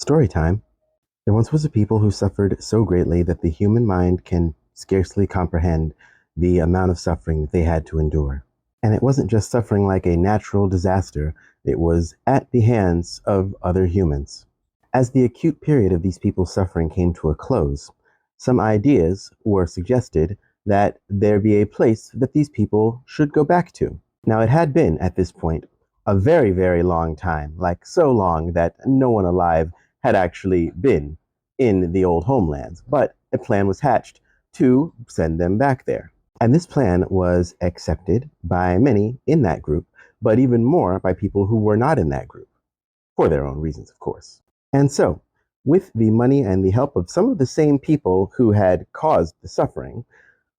Story time. There once was a people who suffered so greatly that the human mind can scarcely comprehend the amount of suffering that they had to endure. And it wasn't just suffering like a natural disaster, it was at the hands of other humans. As the acute period of these people's suffering came to a close, some ideas were suggested that there be a place that these people should go back to. Now, it had been, at this point, a very, very long time, like so long that no one alive had actually been in the old homelands, but a plan was hatched to send them back there. And this plan was accepted by many in that group, but even more by people who were not in that group, for their own reasons, of course. And so, with the money and the help of some of the same people who had caused the suffering,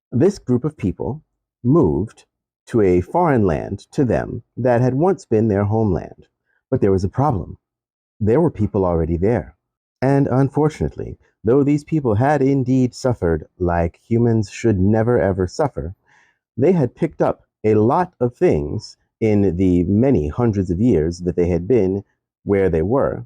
this group of people moved to a foreign land to them that had once been their homeland. But there was a problem. There were people already there. And unfortunately, though these people had indeed suffered like humans should never ever suffer, they had picked up a lot of things in the many hundreds of years that they had been where they were,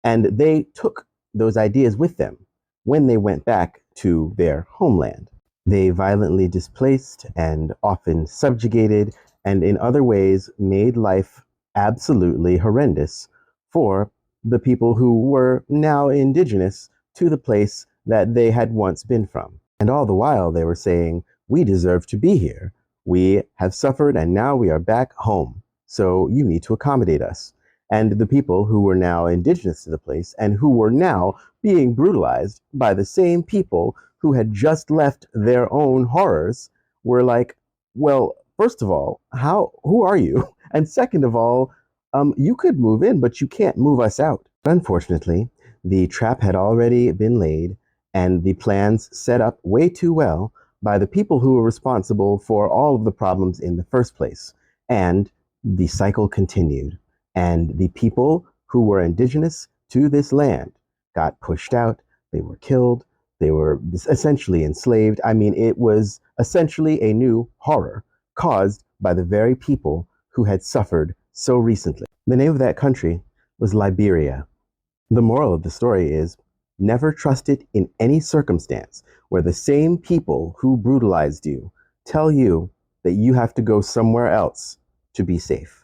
and they took those ideas with them when they went back to their homeland. They violently displaced and often subjugated, and in other ways made life absolutely horrendous for the people who were now indigenous to the place that they had once been from. And all the while they were saying, we deserve to be here. We have suffered and now we are back home. So you need to accommodate us. And the people who were now indigenous to the place and who were now being brutalized by the same people who had just left their own horrors were like, well, first of all, who are you? And second of all, you could move in, but you can't move us out. Unfortunately, the trap had already been laid and the plans set up way too well by the people who were responsible for all of the problems in the first place. And the cycle continued. And the people who were indigenous to this land got pushed out, they were killed, they were essentially enslaved. I mean, it was essentially a new horror caused by the very people who had suffered so recently. The name of that country was Liberia. The moral of the story is never trust it in any circumstance where the same people who brutalized you tell you that you have to go somewhere else to be safe.